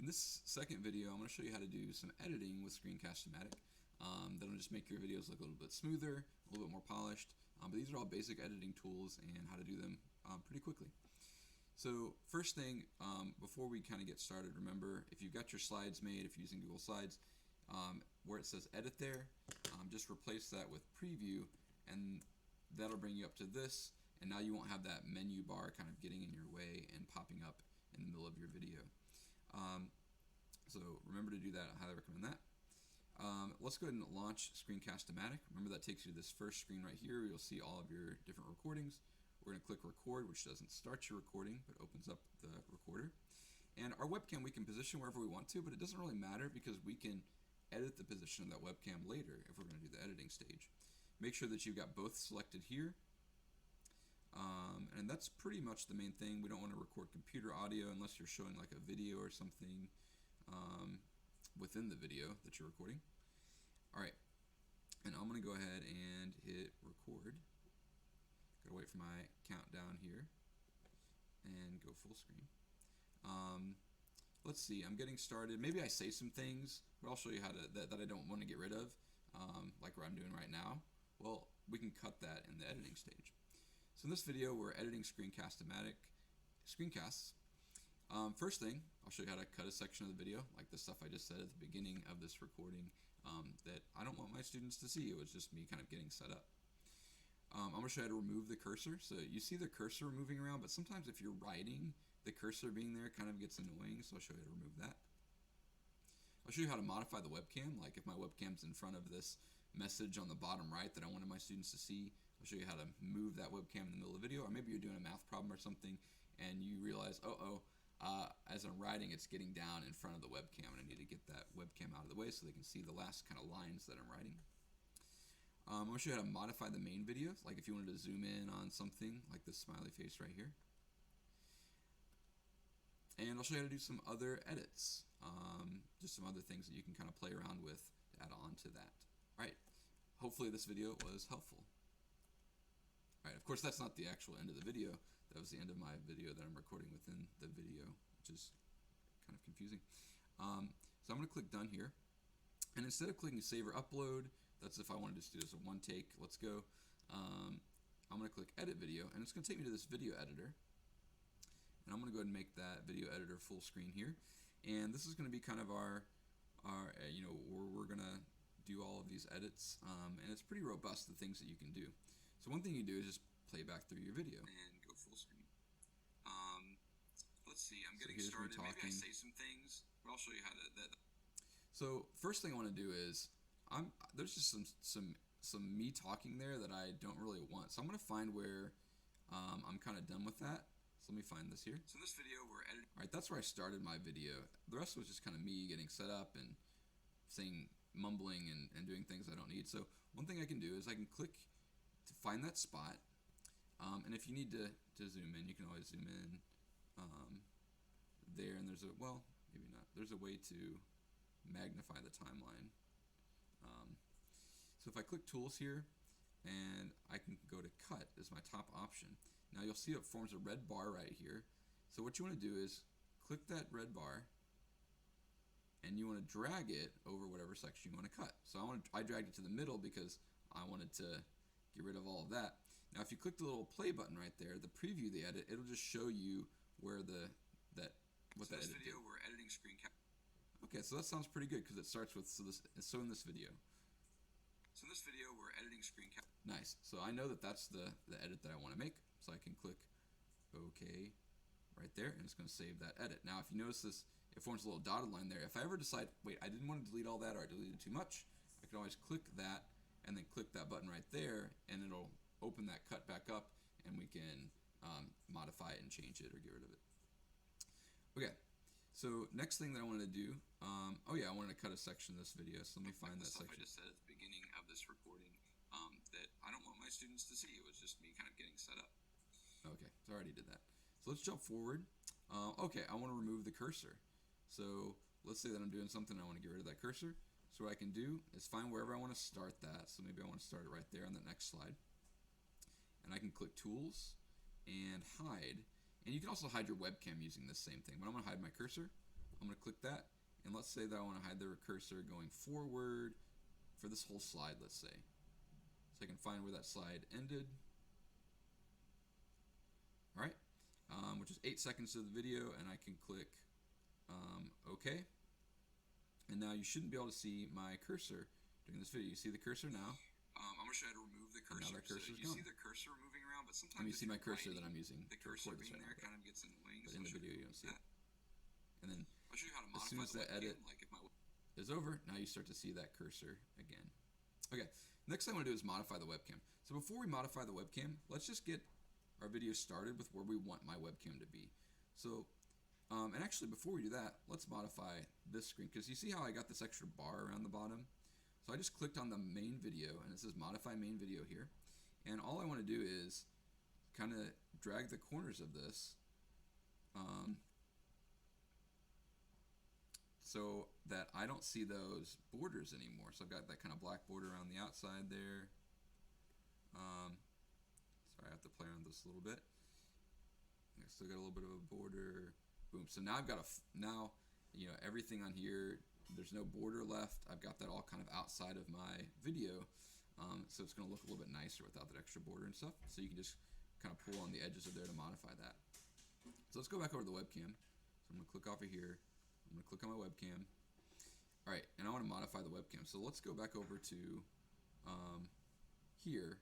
In this second video, I'm going to show you how to do some editing with Screencast-o-matic. That'll just make your videos look a little bit smoother, a little bit more polished. But these are all basic editing tools and how to do them pretty quickly. So first thing, before we kind of get started, remember if you've got your slides made, if you're using Google Slides, where it says edit there, just replace that with preview, and that'll bring you up to this, and now you won't have that menu bar kind of getting in your way and popping up in the middle of your video. So remember to do that. I highly recommend that. Let's go ahead and launch Screencast-o-matic. Remember that takes you to this first screen right here. You'll see all of your different recordings. We're going to click record, which doesn't start your recording but opens up the recorder. And our webcam we can position wherever we want to, but it doesn't really matter because we can edit the position of that webcam later if we're going to do the editing stage. Make sure that you've got both selected here. And that's pretty much the main thing. We don't want to record computer audio unless you're showing like a video or something within the video that you're recording. Alright, and I'm going to go ahead and hit record. Gotta wait for my countdown here and go full screen. Let's see, I'm getting started. Maybe I say some things, but I'll show you how to that I don't want to get rid of, like what I'm doing right now. Well, we can cut that in the editing stage. So in this video, we're editing Screencast-o-matic screencasts. First thing, I'll show you how to cut a section of the video, like the stuff I just said at the beginning of this recording that I don't want my students to see. It was just me kind of getting set up. I'm going to show you how to remove the cursor. So you see the cursor moving around, but sometimes if you're writing, the cursor being there kind of gets annoying, so I'll show you how to remove that. I'll show you how to modify the webcam, like if my webcam's in front of this message on the bottom right that I wanted my students to see, I'll show you how to move that webcam in the middle of the video. Or maybe you're doing a math problem or something and you realize, as I'm writing, it's getting down in front of the webcam and I need to get that webcam out of the way so they can see the last kind of lines that I'm writing. I'm going to show you how to modify the main video, like if you wanted to zoom in on something like this smiley face right here. And I'll show you how to do some other edits, just some other things that you can kind of play around with to add on to that. Alright, hopefully this video was helpful. Alright, of course that's not the actual end of the video. That was the end of my video that I'm recording within the video, which is kind of confusing. So I'm going to click done here. And instead of clicking save or upload, that's if I wanted to just do this in one take, let's go. I'm going to click edit video, and it's going to take me to this video editor. And I'm going to go ahead and make that video editor full screen here. And this is going to be kind of our where we're going to do all of these edits. And it's pretty robust, the things that you can do. So one thing you do is just play back through your video and go full screen. Let's see, I'm getting started. Maybe I say some things, but I'll show you how to. So first thing I want to do is there's just some me talking there that I don't really want. So I'm going to find where I'm kind of done with that. So let me find this here. So in this video we're editing. Alright, that's where I started my video. The rest was just kind of me getting set up and saying, mumbling and doing things I don't need. So one thing I can do is I can click to find that spot. And if you need to zoom in, you can always zoom in there. And there's well, maybe not. There's a way to magnify the timeline. So if I click tools here, and I can go to cut as my top option. Now you'll see it forms a red bar right here. So what you want to do is click that red bar, and you want to drag it over whatever section you want to cut. So I dragged it to the middle because I wanted to get rid of all of that. Now if you click the little play button right there, the preview the edit, it'll just show you where what that edit video did. We're editing Screencast. Okay, so that sounds pretty good because it starts with so in this video. So in this video we're editing Screencast. Nice. So I know that that's the edit that I want to make. So I can click OK right there, and it's going to save that edit. Now if you notice this, it forms a little dotted line there. If I ever decide, wait, I didn't want to delete all that, or I deleted too much, I can always click that and then click that button right there, and it'll open that cut back up, and we can modify it and change it or get rid of it. Okay, so next thing that I wanted to do, I wanted to cut a section of this video, so let me find that section. I just said at the beginning of this recording that I don't want my students to see. It was just me kind of getting set up. Okay, so I already did that. So let's jump forward. Okay, I want to remove the cursor. So let's say that I'm doing something, I want to get rid of that cursor. So what I can do is find wherever I want to start that. So maybe I want to start it right there on the next slide. And I can click Tools and Hide. And you can also hide your webcam using this same thing. But I'm going to hide my cursor. I'm going to click that, and let's say that I want to hide the cursor going forward for this whole slide, let's say. So I can find where that slide ended. Alright, which is 8 seconds of the video, and I can click OK. And now you shouldn't be able to see my cursor during this video. You see the cursor now. I'm going to show you how to remove the cursor. Now that cursor's you gone. see the cursor moving around, but sometimes And you see my cursor that I'm using the to cursor record this being right there now. kind of gets annoying. But in the video you don't see it. And then I'll show you how to as soon modify as the the webcam, edit like if my is over, now you start to see that cursor again. Okay, next thing I want to do is modify the webcam. So before we modify the webcam, let's just get our video started with where we want my webcam to be. So, and actually before we do that, let's modify this screen, because you see how I got this extra bar around the bottom? So I just clicked on the main video, and it says modify main video here. And all I want to do is kind of drag the corners of this so that I don't see those borders anymore. So I've got that kind of black border around the outside there. Sorry, I have to play around this a little bit. I still got a little bit of a border. Boom. So now I've got now, you know, everything on here, there's no border left. I've got that all kind of outside of my video. So it's going to look a little bit nicer without that extra border and stuff. So you can just kind of pull on the edges of there to modify that. So let's go back over to the webcam. So I'm going to click off of here. I'm going to click on my webcam. All right, and I want to modify the webcam. So let's go back over to here.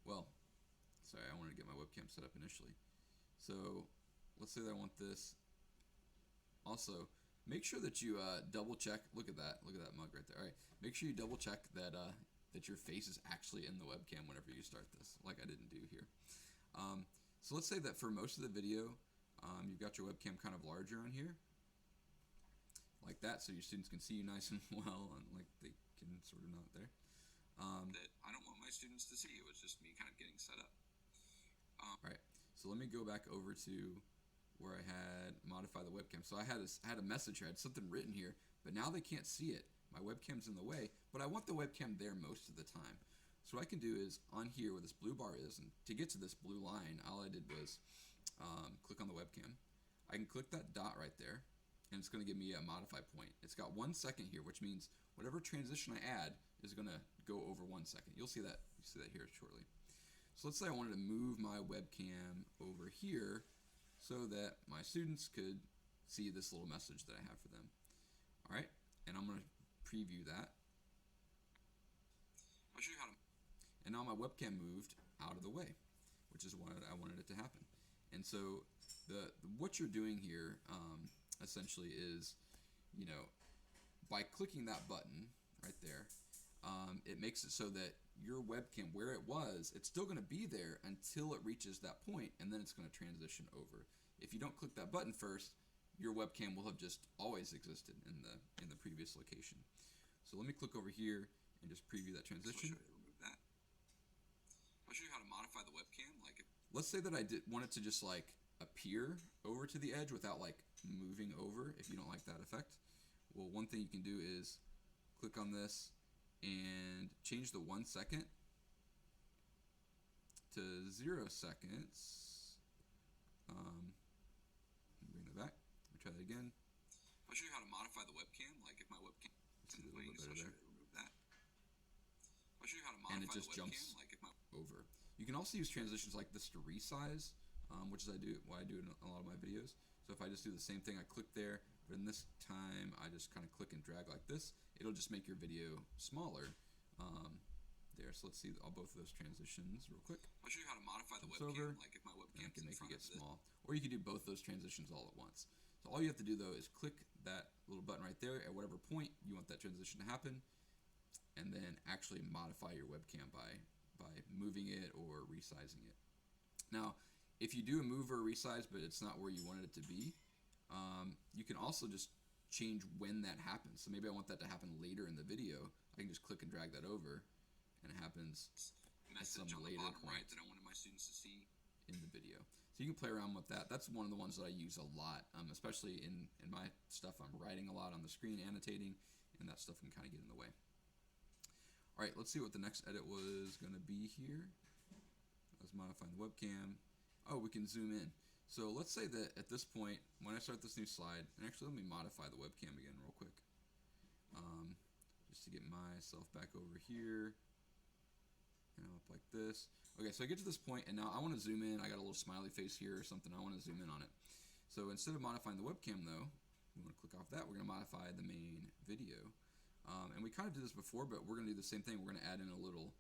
Well, sorry, I wanted to get my webcam set up initially. So let's say that I want this. Also, make sure that you double check. Look at that mug right there. All right, make sure you double check that that your face is actually in the webcam whenever you start this, like I didn't do here. So let's say that for most of the video, you've got your webcam kind of larger on here, like that, so your students can see you nice and well, and like they can sort of not there. that I don't want my students to see. It was just me kind of getting set up. Right. So let me go back over to where I had modify the webcam. So I had a message here, I had something written here, but now they can't see it. My webcam's in the way, but I want the webcam there most of the time. So what I can do is on here where this blue bar is, and to get to this blue line, all I did was click on the webcam. I can click that dot right there, and it's going to give me a modify point. It's got 1 second here, which means whatever transition I add is going to go over 1 second. You'll see that here shortly. So let's say I wanted to move my webcam over here so that my students could see this little message that I have for them. All right, and I'm going to preview that. I'll show you how to. And now my webcam moved out of the way, which is what I wanted it to happen. And so what you're doing here essentially is, you know, by clicking that button right there, it makes it so that your webcam, where it was, it's still going to be there until it reaches that point, and then it's going to transition over. If you don't click that button first, your webcam will have just always existed in the previous location. So let me click over here and just preview that transition. I'll show you how to remove that. I'll show you how to modify the webcam. Let's say that I want it to just like appear over to the edge without like moving over, if you don't like that effect. Well, one thing you can do is click on this and change the 1 second to 0 seconds. Bring that back. Let me try that again. I'll show you how to modify the webcam. Like if my webcam is in the wings, I'll show you how to remove that. I'll show you how to modify and it just the webcam. Jumps like if my over. You can also use transitions like this to resize, which is what I do in a lot of my videos. So if I just do the same thing, I click there, but in this time I just kind of click and drag like this, it'll just make your video smaller there. So let's see both of those transitions real quick. I'll show you how to modify the Jumps webcam. over, Like if my and webcam I can make it get this. small. Or you can do both those transitions all at once. So all you have to do though is click that little button right there at whatever point you want that transition to happen, and then actually modify your webcam by moving it or resizing it. Now, if you do a move or a resize, but it's not where you wanted it to be, you can also just change when that happens. So maybe I want that to happen later in the video. I can just click and drag that over, and it happens at some later point that I wanted my students to see in the video. So you can play around with that. That's one of the ones that I use a lot, especially in my stuff. I'm writing a lot on the screen, annotating, and that stuff can kind of get in the way. All right, let's see what the next edit was going to be here. I was modifying the webcam. Oh, we can zoom in. So let's say that at this point, when I start this new slide, and actually let me modify the webcam again real quick, just to get myself back over here, and I'm up like this. Okay, so I get to this point, and now I want to zoom in. I got a little smiley face here or something. I want to zoom in on it. So instead of modifying the webcam, though, we want to click off that. We're going to modify the main video. And we kind of did this before, but we're going to do the same thing. We're going to add in a little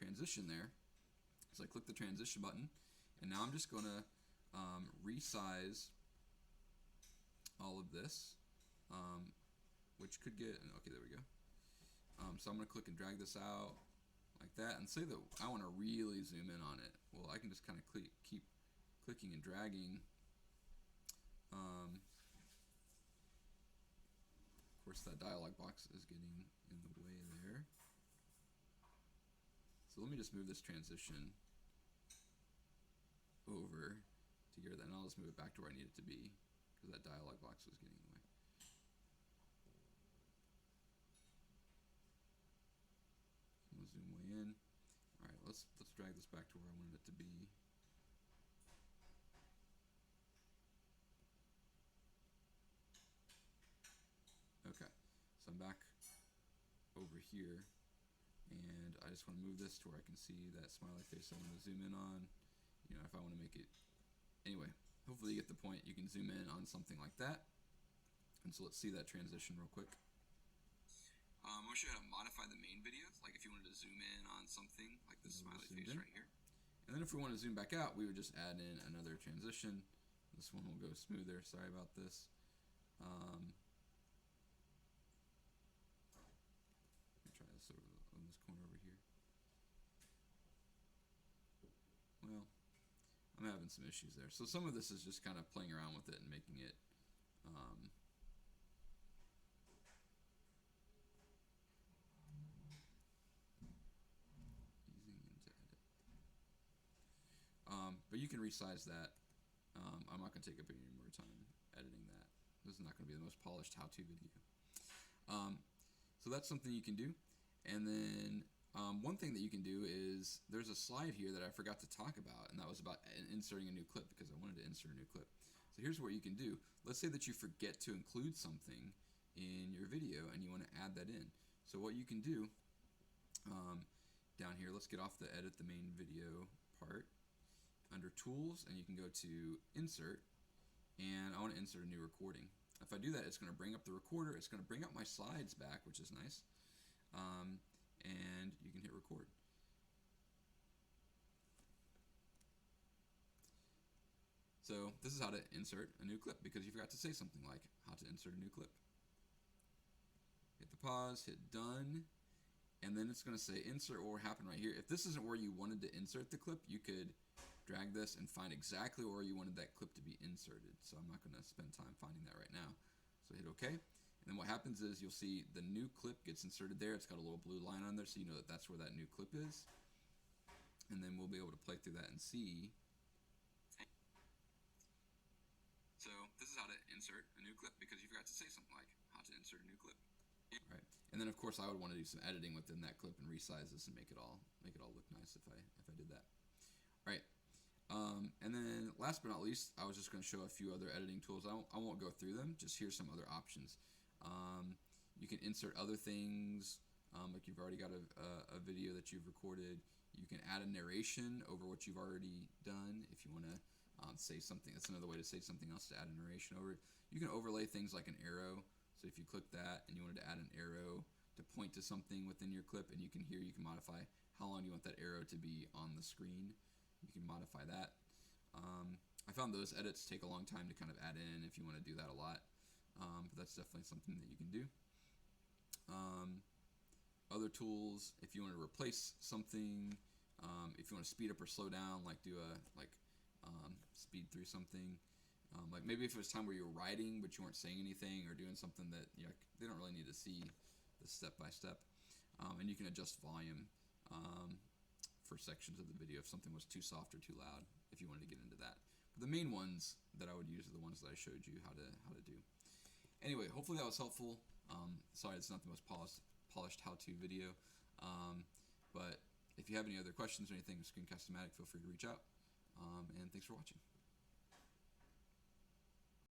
transition there. So I click the transition button, and now I'm just going to resize all of this, which could get, okay, there we go. So I'm going to click and drag this out like that, and say that I want to really zoom in on it. Well, I can just kind of keep clicking and dragging. Of course, that dialog box is getting in the way there. So let me just move this transition over to get that, and I'll just move it back to where I need it to be because that dialog box was getting in the way. I'm gonna zoom way in. All right, let's drag this back to where I wanted it to be. Okay, so I'm back over here, and I just want to move this to where I can see that smiley face I want to zoom in on. You know, if I want to make it, anyway, hopefully you get the point. You can zoom in on something like that. And so let's see that transition real quick. I'm going to show you how to modify the main video, like if you wanted to zoom in on something like this smiley face right here. And then if we want to zoom back out, we would just add in another transition. This one will go smoother. Sorry about this. Let me try this over on this corner over here. Well, I'm having some issues there. So some of this is just kind of playing around with it and making it but you can resize that. I'm not going to take up any more time editing that. This is not going to be the most polished how-to video. So that's something you can do. And then one thing that you can do is there's a slide here that I forgot to talk about, and that was about inserting a new clip because I wanted to insert a new clip. So here's what you can do. Let's say that you forget to include something in your video and you want to add that in. So what you can do down here, let's get off the edit the main video part. Under tools, and you can go to insert, and I want to insert a new recording. If I do that, it's going to bring up the recorder, it's going to bring up my slides back, which is nice, and you can hit record. So this is how to insert a new clip, because you forgot to say something like how to insert a new clip. Hit the pause, hit done, and then it's going to say insert what will happen right here. If this isn't where you wanted to insert the clip, you could drag this and find exactly where you wanted that clip to be inserted. So I'm not going to spend time finding that right now. So hit OK. And then what happens is you'll see the new clip gets inserted there. It's got a little blue line on there, so you know that that's where that new clip is. And then we'll be able to play through that and see. So this is how to insert a new clip, because you forgot to say something like how to insert a new clip. Right. And then of course I would want to do some editing within that clip and resize this and make it all look nice if I did that. All right. And then last but not least, I was just going to show a few other editing tools. I won't go through them, just here's some other options. You can insert other things, like you've already got a video that you've recorded. You can add a narration over what you've already done if you want to say something. That's another way to say something else, to add a narration over it. You can overlay things like an arrow. So if you click that and you wanted to add an arrow to point to something within your clip, and you can modify how long you want that arrow to be on the screen. You can modify that. I found those edits take a long time to kind of add in if you want to do that a lot, but that's definitely something that you can do. Other tools, if you want to replace something, if you want to speed up or slow down, like do a speed through something, like maybe if it was time where you were writing but you weren't saying anything or doing something that they don't really need to see the step by step, and you can adjust volume for sections of the video if something was too soft or too loud, if you wanted to get into that. But the main ones that I would use are the ones that I showed you how to do. Anyway, hopefully that was helpful. Sorry it's not the most polished how-to video, but if you have any other questions or anything with Screencast-o-matic, feel free to reach out, and thanks for watching.